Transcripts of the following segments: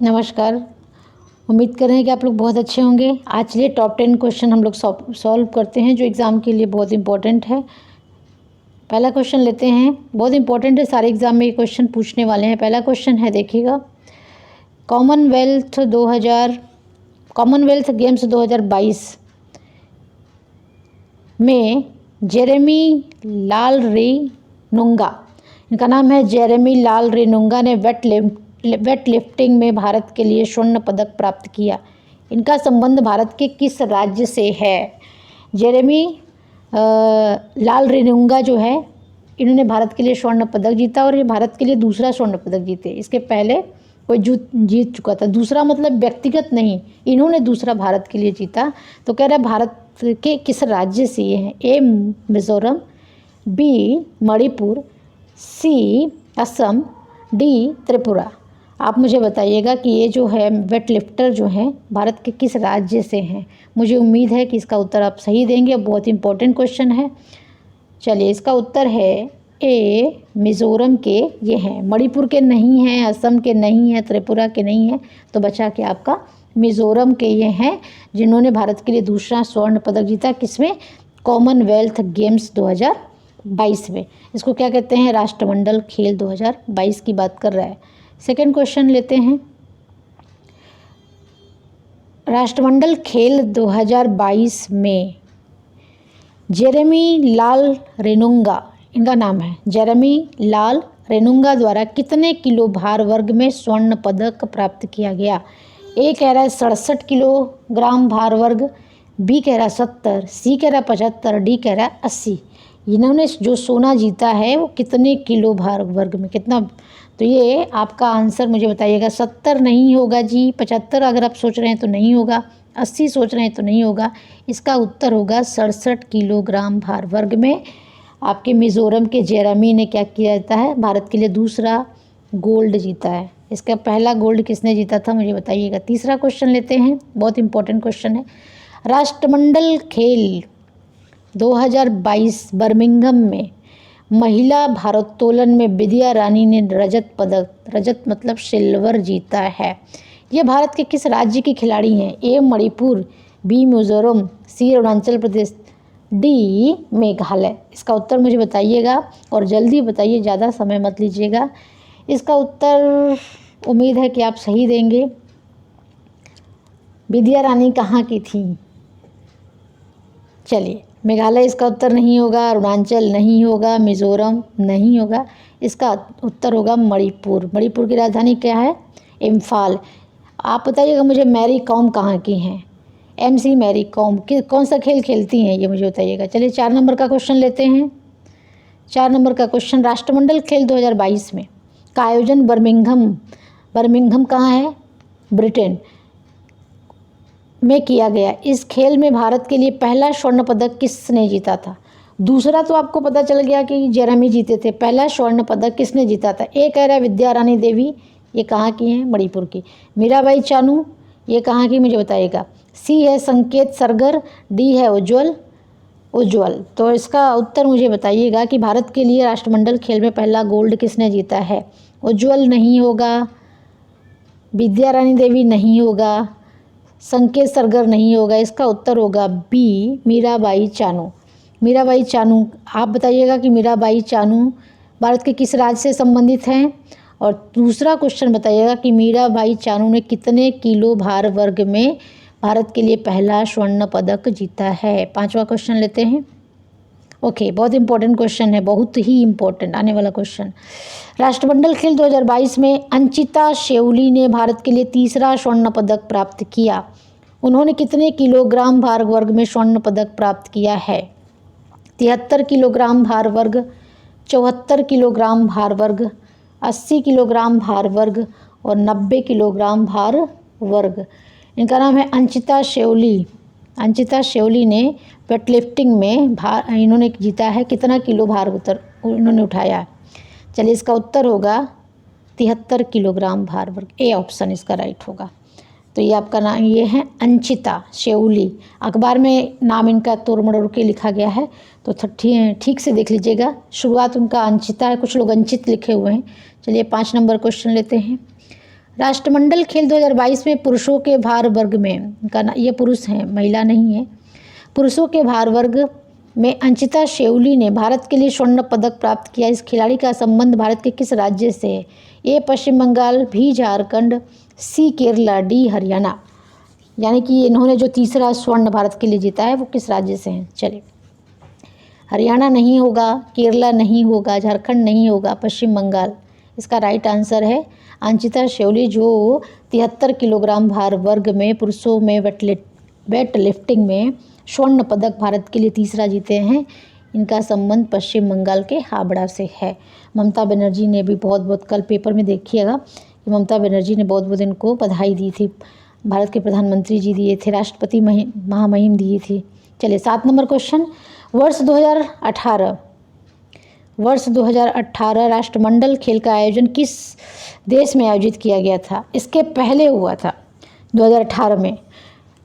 नमस्कार। उम्मीद कर रहे हैं कि आप लोग बहुत अच्छे होंगे। आज चलिए टॉप 10 क्वेश्चन हम लोग सॉल्व करते हैं जो एग्ज़ाम के लिए बहुत इंपॉर्टेंट है। पहला क्वेश्चन लेते हैं, बहुत इंपॉर्टेंट है, सारे एग्ज़ाम में ये क्वेश्चन पूछने वाले हैं। पहला क्वेश्चन है, देखिएगा, कॉमनवेल्थ गेम्स 2022 में जेरेमी लाल रे नुंगा, इनका नाम है जेरेमी लाल रे नुंगा, ने वेट लिफ्टिंग में भारत के लिए स्वर्ण पदक प्राप्त किया। इनका संबंध भारत के किस राज्य से है? जेरेमी लाल रे नुंगा जो है, इन्होंने भारत के लिए स्वर्ण पदक जीता और ये भारत के लिए दूसरा स्वर्ण पदक जीते। इसके पहले कोई जीत चुका था। दूसरा मतलब व्यक्तिगत नहीं, इन्होंने दूसरा भारत के लिए जीता। तो कह रहा है भारत के किस राज्य से ये हैं? ए मिज़ोरम, बी मणिपुर, सी असम, डी त्रिपुरा। आप मुझे बताइएगा कि ये जो है वेट लिफ्टर जो हैं भारत के किस राज्य से हैं। मुझे उम्मीद है कि इसका उत्तर आप सही देंगे। बहुत इंपॉर्टेंट क्वेश्चन है। चलिए, इसका उत्तर है ए मिज़ोरम के ये हैं। मणिपुर के नहीं हैं, असम के नहीं हैं, त्रिपुरा के नहीं हैं, तो बचा के आपका मिज़ोरम के ये हैं जिन्होंने भारत के लिए दूसरा स्वर्ण पदक जीता। किसमें? कॉमनवेल्थ गेम्स 2022 में। इसको क्या कहते हैं? राष्ट्रमंडल खेल 2022 की बात कर रहा है। सेकेंड क्वेश्चन लेते हैं, राष्ट्रमंडल खेल 2022 में जेरेमी लाल रेनुंगा, इनका नाम है जेरेमी लाल रेनुंगा, द्वारा कितने किलो भार वर्ग में स्वर्ण पदक प्राप्त किया गया? ए कह रहा है 67 किलोग्राम भार वर्ग, बी कह रहा है 70, सी कह रहा है 75, डी कह रहा है 80। इन्होंने जो सोना जीता है वो कितने किलो भार वर्ग में, कितना? तो ये आपका आंसर मुझे बताइएगा। 70 नहीं होगा जी, 75 अगर आप सोच रहे हैं तो नहीं होगा, 80 सोच रहे हैं तो नहीं होगा। इसका उत्तर होगा 67 किलोग्राम भार वर्ग में। आपके मिज़ोरम के जेरेमी ने क्या किया जाता है? भारत के लिए दूसरा गोल्ड जीता है। इसका पहला गोल्ड किसने जीता था, मुझे बताइएगा। तीसरा क्वेश्चन लेते हैं, बहुत इंपॉर्टेंट क्वेश्चन है। राष्ट्रमंडल खेल 2022 बर्मिंघम में महिला भारोत्तोलन में विद्या रानी ने रजत पदक, रजत मतलब सिल्वर, जीता है। ये भारत के किस राज्य की खिलाड़ी हैं? ए मणिपुर, बी मिज़ोरम, सी अरुणाचल प्रदेश, डी मेघालय। इसका उत्तर मुझे बताइएगा और जल्दी बताइए, ज़्यादा समय मत लीजिएगा। इसका उत्तर उम्मीद है कि आप सही देंगे। विद्या रानी कहाँ की थी? चलिए, मेघालय इसका उत्तर नहीं होगा, अरुणाचल नहीं होगा, मिज़ोरम नहीं होगा। इसका उत्तर होगा मणिपुर। मणिपुर की राजधानी क्या है? इम्फाल। आप बताइएगा मुझे, मैरी कॉम कहाँ की हैं? MC मैरी कॉम कौन सा खेल खेलती हैं, ये मुझे बताइएगा। चलिए, 4 नंबर का क्वेश्चन लेते हैं। 4 नंबर का क्वेश्चन, राष्ट्रमंडल खेल 2022 में का आयोजन बर्मिंघम कहाँ है? ब्रिटेन में किया गया। इस खेल में भारत के लिए पहला स्वर्ण पदक किसने जीता था? दूसरा तो आपको पता चल गया कि जेरेमी जीते थे, पहला स्वर्ण पदक किसने जीता था? ए कह रहा है विद्या रानी देवी, ये कहाँ की हैं? मणिपुर की। मीराबाई चानू, ये कहाँ की, मुझे बताइएगा। सी है संकेत सरगर, डी है उज्ज्वल। तो इसका उत्तर मुझे बताइएगा कि भारत के लिए राष्ट्रमंडल खेल में पहला गोल्ड किसने जीता है? उज्ज्वल नहीं होगा, विद्या रानी देवी नहीं होगा, संकेत सरगर नहीं होगा। इसका उत्तर होगा बी मीराबाई चानू। मीराबाई चानू, आप बताइएगा कि मीराबाई चानू भारत के किस राज्य से संबंधित हैं? और दूसरा क्वेश्चन बताइएगा कि मीराबाई चानू ने कितने किलो भार वर्ग में भारत के लिए पहला स्वर्ण पदक जीता है? 5वां क्वेश्चन लेते हैं। ओके, बहुत इंपॉर्टेंट क्वेश्चन है, बहुत ही इंपॉर्टेंट आने वाला क्वेश्चन। राष्ट्रमंडल खेल 2022 में अंचिता शेउली ने भारत के लिए तीसरा स्वर्ण पदक प्राप्त किया। उन्होंने कितने किलोग्राम भार वर्ग में स्वर्ण पदक प्राप्त किया है? 73 किलोग्राम भार वर्ग, 74 किलोग्राम भार वर्ग, 80 किलोग्राम भार वर्ग और 90 किलोग्राम भार वर्ग। इनका नाम है अंचिता शेउली। अंचिता शेउली ने वेटलिफ्टिंग में इन्होंने जीता है। कितना किलो भार इन्होंने उठाया? चलिए, इसका उत्तर होगा 73 किलोग्राम भार वर्ग। ए ऑप्शन इसका राइट होगा। तो ये आपका नाम, ये है अंचिता शेउली। अखबार में नाम इनका तोड़ मरोड़ के लिखा गया है, तो ठीक से देख लीजिएगा। शुरुआत उनका अंचिता है, कुछ लोग अंचित लिखे हुए हैं। चलिए, 5 नंबर क्वेश्चन लेते हैं। राष्ट्रमंडल खेल 2022 में पुरुषों के भार वर्ग में ये पुरुष हैं, महिला नहीं है। पुरुषों के भार वर्ग में अंचिता शेउली ने भारत के लिए स्वर्ण पदक प्राप्त किया। इस खिलाड़ी का संबंध भारत के किस राज्य से है? ए पश्चिम बंगाल, बी झारखंड, सी केरला, डी हरियाणा। यानी कि इन्होंने जो तीसरा स्वर्ण भारत के लिए जीता है वो किस राज्य से हैं? चलिए, हरियाणा नहीं होगा, केरला नहीं होगा, झारखंड नहीं होगा, पश्चिम बंगाल। इसका राइट आंसर है अंचिता शेउली, जो 73 किलोग्राम भार वर्ग में पुरुषों में वेट लिफ्टिंग में स्वर्ण पदक भारत के लिए तीसरा जीते हैं। इनका संबंध पश्चिम बंगाल के हावड़ा से है। ममता बनर्जी ने भी बहुत बहुत, कल पेपर में देखिएगा कि ममता बनर्जी ने बहुत बहुत इनको बधाई दी थी। भारत के प्रधानमंत्री जी दिए थे, राष्ट्रपति महामहिम दिए थी। चलिए 7 नंबर क्वेश्चन, वर्ष 2018 राष्ट्रमंडल खेल का आयोजन किस देश में आयोजित किया गया था? इसके पहले हुआ था 2018 में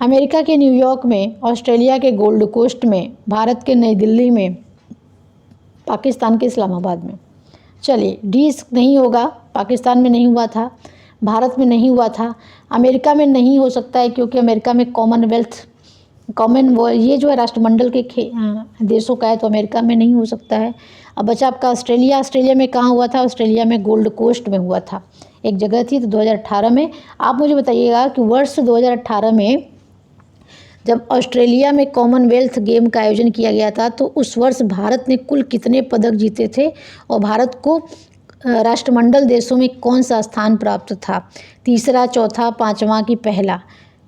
अमेरिका के न्यूयॉर्क में, ऑस्ट्रेलिया के गोल्ड कोस्ट में, भारत के नई दिल्ली में, पाकिस्तान के इस्लामाबाद में। चलिए, डी नहीं होगा, पाकिस्तान में नहीं हुआ था, भारत में नहीं हुआ था, अमेरिका में नहीं हो सकता है क्योंकि अमेरिका में ये जो है राष्ट्रमंडल के देशों का है, तो अमेरिका में नहीं हो सकता है। अब बचा आपका ऑस्ट्रेलिया। ऑस्ट्रेलिया में कहाँ हुआ था? ऑस्ट्रेलिया में गोल्ड कोस्ट में हुआ था, एक जगह थी। तो 2018 में आप मुझे बताइएगा कि वर्ष 2018 में जब ऑस्ट्रेलिया में कॉमनवेल्थ गेम का आयोजन किया गया था, तो उस वर्ष भारत ने कुल कितने पदक जीते थे और भारत को राष्ट्रमंडल देशों में कौन सा स्थान प्राप्त था? तीसरा, चौथा, पांचवा कि पहला?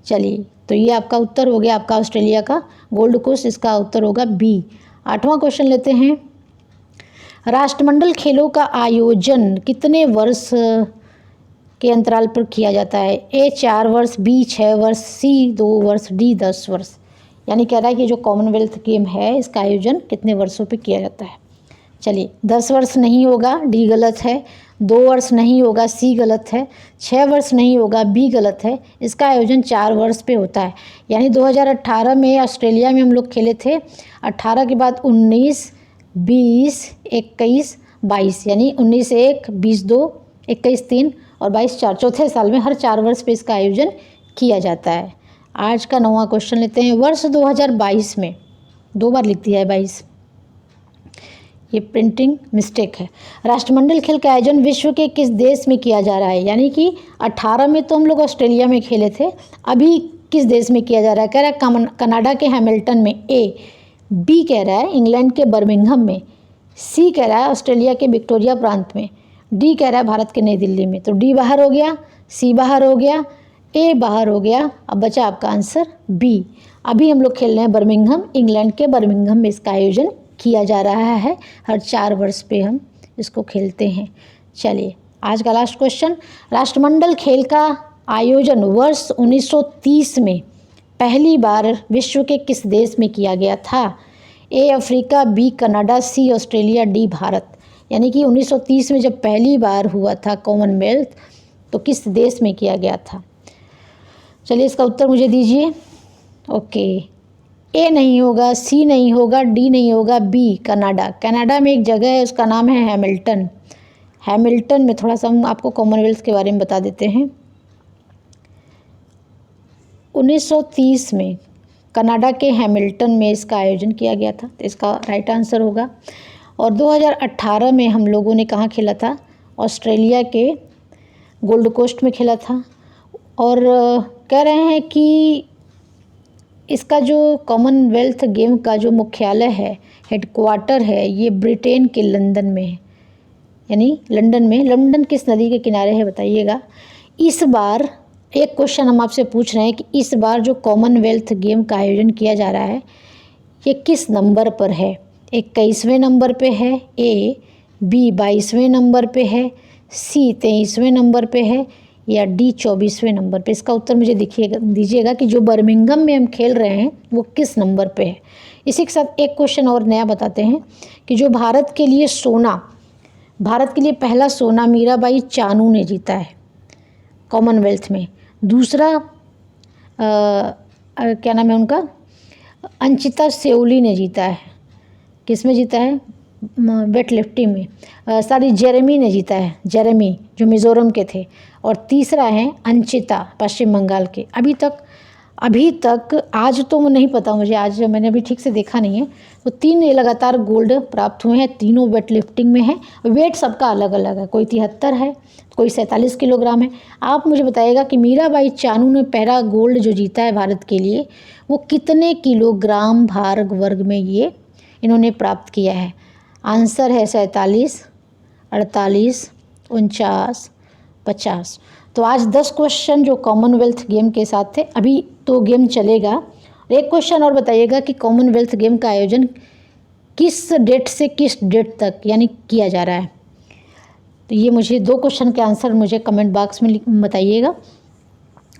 चलिए, तो ये आपका उत्तर हो गया आपका ऑस्ट्रेलिया का गोल्ड कोस्ट। इसका उत्तर होगा बी। 8वां क्वेश्चन लेते हैं, राष्ट्रमंडल खेलों का आयोजन कितने वर्ष के अंतराल पर किया जाता है? ए 4 वर्ष, बी 6 वर्ष, सी 2 वर्ष, डी 10 वर्ष। यानी कह रहा है कि जो कॉमनवेल्थ गेम है इसका आयोजन कितने वर्षों पे किया जाता है? चलिए, 10 वर्ष नहीं होगा, डी गलत है। 2 वर्ष नहीं होगा, सी गलत है। 6 वर्ष नहीं होगा, बी गलत है। इसका आयोजन 4 वर्ष पे होता है। यानी 2018 में ऑस्ट्रेलिया में हम लोग खेले थे। 18 के बाद 19, 20, 21, 22, यानी 19 1, 20 2, 21 3 और 22 4। चौथे साल में हर 4 वर्ष पे इसका आयोजन किया जाता है। आज का 9वां क्वेश्चन लेते हैं, वर्ष 2022 में 2 बार लिख दिया है 22, ये प्रिंटिंग मिस्टेक है। राष्ट्रमंडल खेल का आयोजन विश्व के किस देश में किया जा रहा है? यानी कि 18 में तो हम लोग ऑस्ट्रेलिया में खेले थे, अभी किस देश में किया जा रहा है? कह रहा है कनाडा के हैमिल्टन में, ए। बी कह रहा है इंग्लैंड के बर्मिंघम में, सी कह रहा है ऑस्ट्रेलिया के विक्टोरिया प्रांत में, डी कह रहा है भारत के नई दिल्ली में। तो डी बाहर हो गया, सी बाहर हो गया, ए बाहर हो गया। अब बचा आपका आंसर बी। अभी हम लोग खेल रहे हैं बर्मिंघम, इंग्लैंड के बर्मिंघम में इसका आयोजन किया जा रहा है। हर 4 वर्ष पे हम इसको खेलते हैं। चलिए, आज का लास्ट क्वेश्चन, राष्ट्रमंडल खेल का आयोजन वर्ष 1930 में पहली बार विश्व के किस देश में किया गया था? A Africa, B Canada, C Australia, D Bharat. यानी कि 1930 में जब पहली बार हुआ था कॉमनवेल्थ, तो किस देश में किया गया था? चलिए, इसका उत्तर मुझे दीजिए। ओके, ए नहीं होगा, सी नहीं होगा, डी नहीं होगा, बी कनाडा। कनाडा में एक जगह है, उसका नाम है हैमिल्टन। हैमिल्टन में थोड़ा सा हम आपको कॉमनवेल्थ के बारे में बता देते हैं। 1930 में कनाडा के हैमिल्टन में इसका आयोजन किया गया था, तो इसका राइट आंसर होगा। और 2018 में हम लोगों ने कहाँ खेला था? ऑस्ट्रेलिया के गोल्ड कोस्ट में खेला था। और कह रहे हैं कि इसका जो कॉमनवेल्थ गेम का जो मुख्यालय है, हेडक्वार्टर है, ये ब्रिटेन के लंदन में है। यानी लंदन में। लंदन किस नदी के किनारे है बताइएगा। इस बार एक क्वेश्चन हम आपसे पूछ रहे हैं कि इस बार जो कॉमनवेल्थ गेम का आयोजन किया जा रहा है ये किस नंबर पर है? 21वें नंबर पे है, ए, बी 22वें नंबर पे है, सी 23वें नंबर पे है, या डी 24वें नंबर पे? इसका उत्तर मुझे दीजिएगा कि जो बर्मिंघम में हम खेल रहे हैं वो किस नंबर पे है। इसी के साथ एक क्वेश्चन और नया बताते हैं कि जो भारत के लिए पहला सोना मीराबाई चानू ने जीता है कॉमनवेल्थ में। दूसरा क्या नाम है उनका, अंचिता शेउली ने जीता है। किस में जीता है? वेट लिफ्टिंग में। सॉरी, जेरेमी ने जीता है, जेरेमी जो मिज़ोरम के थे। और तीसरा है अंचिता, पश्चिम बंगाल के। अभी तक आज तो नहीं पता मुझे, आज मैंने अभी ठीक से देखा नहीं है। तो 3 ये लगातार गोल्ड प्राप्त हुए हैं, तीनों वेट लिफ्टिंग में हैं। वेट सबका अलग अलग है, कोई 73 है, कोई 47 किलोग्राम है। आप मुझे बताइएगा कि मीराबाई चानू ने पहला गोल्ड जो जीता है भारत के लिए, वो कितने किलोग्राम भार वर्ग में ये इन्होंने प्राप्त किया है। आंसर है 47, 48, 49, 50। तो आज 10 क्वेश्चन जो कॉमनवेल्थ गेम के साथ थे। अभी तो गेम चलेगा। एक क्वेश्चन और बताइएगा कि कॉमनवेल्थ गेम का आयोजन किस डेट से किस डेट तक यानी किया जा रहा है। तो ये मुझे 2 क्वेश्चन के आंसर मुझे कमेंट बॉक्स में बताइएगा।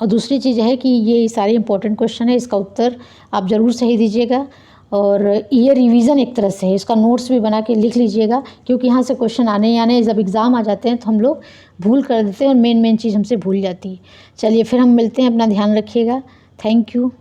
और दूसरी चीज़ है कि ये सारे इंपॉर्टेंट क्वेश्चन है, इसका उत्तर आप ज़रूर सही दीजिएगा। और ये रिवीजन एक तरह से है, इसका नोट्स भी बना के लिख लीजिएगा, क्योंकि यहाँ से क्वेश्चन आने ही आने हैं। जब एग्ज़ाम आ जाते हैं तो हम लोग भूल कर देते हैं और मेन चीज़ हमसे भूल जाती है। चलिए फिर हम मिलते हैं, अपना ध्यान रखिएगा। Thank you.